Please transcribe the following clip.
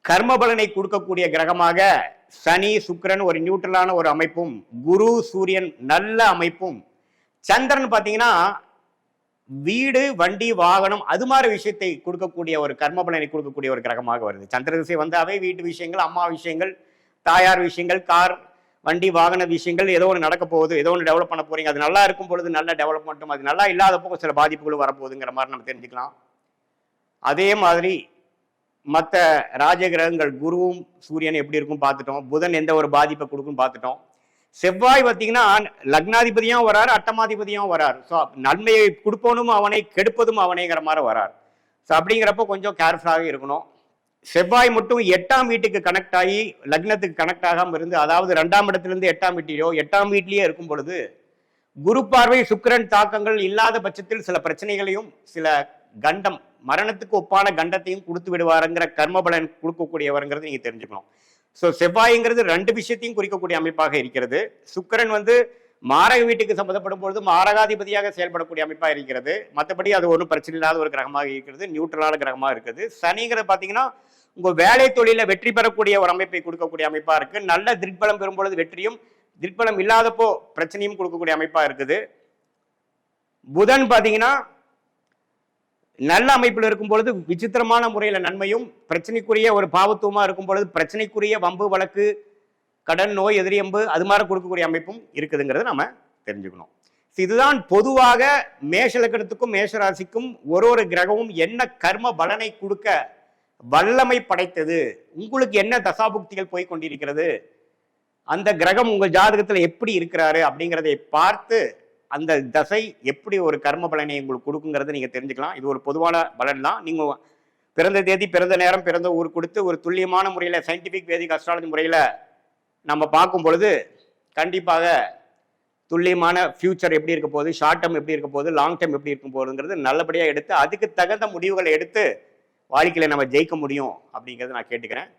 கர்ம பலனை கொடுக்கக்கூடிய கிரகமாக சனி சுக்கிரன் ஒரு நியூட்ரலான ஒரு அமைப்பும், குரு சூரியன் நல்ல அமைப்பும், சந்திரன் பார்த்தீங்கன்னா வீடு வண்டி வாகனம் அது மாதிரி விஷயத்தை கொடுக்கக்கூடிய ஒரு கர்ம பலனை கொடுக்கக்கூடிய ஒரு கிரகமாக வருது. சந்திர திசை வந்தாவே வீட்டு விஷயங்கள், அம்மா விஷயங்கள், தாயார் விஷயங்கள், கார் வண்டி வாகன விஷயங்கள், ஏதோ ஒன்று நடக்க போகுது, ஏதோ ஒன்று டெவலப் பண்ண போறீங்க. அது நல்லா இருக்கும் பொழுது நல்ல டெவலப்மெண்ட்டும், அது நல்லா இல்லாதப்போ சில பாதிப்புகளும் வரப்போகுதுங்கிற மாதிரி நம்ம தெரிஞ்சுக்கலாம். அதே மாதிரி மற்ற ராஜ கிரகங்கள் குருவும் சூரியன் எப்படி இருக்கும் பார்த்துட்டோம். புதன் எந்த ஒரு பாதிப்பை கொடுக்கும் பார்த்துட்டோம். செவ்வாய் பார்த்தீங்கன்னா லக்னாதிபதியும் வராரு, அட்டமாதிபதியும் வராரு. ஸோ நன்மையை கொடுப்பவனும் அவனை, கெடுப்பதும் அவனைங்கிற மாதிரி வராரு. ஸோ அப்படிங்கிறப்போ கொஞ்சம் கேர்ஃபுல்லாக இருக்கணும். செவ்வாய் மட்டும் 8ஆம் வீட்டுக்கு கனெக்ட் ஆகி லக்னத்துக்கு கனெக்ட் ஆகாமல் இருந்து, அதாவது 2ஆம் இடத்திலிருந்து 8ஆம் வீட்டிலேயோ 8ஆம் வீட்டிலேயே இருக்கும் பொழுது குரு பார்வை சுக்கிரன் தாக்கங்கள் இல்லாத பட்சத்தில் சில பிரச்சனைகளையும் சில கண்டம் மரணத்துக்கு ஒப்பான கண்டத்தையும் கொடுத்து விடுவாருங்கிற கர்ம பலன் கொடுக்கக்கூடியவருங்கிறது நீங்க தெரிஞ்சுக்கணும். ஸோ செவ்வாய்ங்கிறது 2 விஷயத்தையும் குறிக்கக்கூடிய அமைப்பாக இருக்கிறது. சுக்கிரன் மாரக வீட்டுக்கு சம்மந்தப்படும் பொழுது மாரகாதிபதியாக செயல்படக்கூடிய அமைப்பாக இருக்கிறது. மற்றபடி அது ஒன்றும் பிரச்சனை இல்லாத ஒரு கிரகமாக இருக்கிறது, நியூட்ரலான கிரகமாக இருக்குது. சனிங்கிறது பார்த்தீங்கன்னா உங்க வேலை தொழில வெற்றி பெறக்கூடிய ஒரு அமைப்பை கொடுக்கக்கூடிய அமைப்பா இருக்கு. நல்ல திக்பலம் பெறும்பொழுது வெற்றியும், திக்பலம் இல்லாதப்போ பிரச்சனையும் கொடுக்கக்கூடிய அமைப்பா இருக்குது. புதன் பார்த்தீங்கன்னா நல்ல அமைப்பில் இருக்கும் பொழுது விசித்திரமான முறையில் நன்மையும், பிரச்சனைக்குரிய ஒரு பாவத்துவமா இருக்கும் பொழுது பிரச்சனைக்குரிய வம்பு வழக்கு, கடன், நோய், எதிரியம்பு அது மாதிரி கொடுக்கக்கூடிய அமைப்பும் இருக்குதுங்கிறத நம்ம தெரிஞ்சுக்கணும். இதுதான் பொதுவாக மேஷ லக்னத்துக்கும் மேஷ ராசிக்கும் ஒரு கிரகமும் என்ன கர்ம பலனை கொடுக்க வல்லமை படைத்தது, உங்களுக்கு என்ன தசாபுக்திகள் போய் கொண்டிருக்கிறது, அந்த கிரகம் உங்கள் ஜாதகத்தில் எப்படி இருக்கிறாரு அப்படிங்கிறதை பார்த்து அந்த தசை எப்படி ஒரு கர்ம பலனை உங்களுக்கு கொடுக்குங்கிறத நீங்க தெரிஞ்சுக்கலாம். இது ஒரு பொதுவான பலன் தான். நீங்க பிறந்த தேதி, பிறந்த நேரம், பிறந்த ஊர் கொடுத்து ஒரு துல்லியமான முறையில் சயின்டிபிக் வேதிக் அஸ்ட்ராலஜி முறையில் நம்ம பார்க்கும் பொழுது கண்டிப்பாக துல்லியமான ஃபியூச்சர் எப்படி இருக்க போகுது, ஷார்ட் டேர்ம் எப்படி இருக்க போகுது, லாங் டேர்ம் எப்படி இருக்கும் போகுதுங்கிறது நல்லபடியாக எடுத்து அதுக்கு தகுந்த முடிவுகளை எடுத்து வாழ்க்கையில நம்ம ஜெயிக்க முடியும் அப்படிங்கிறத நான் கேட்டுக்கிறேன்.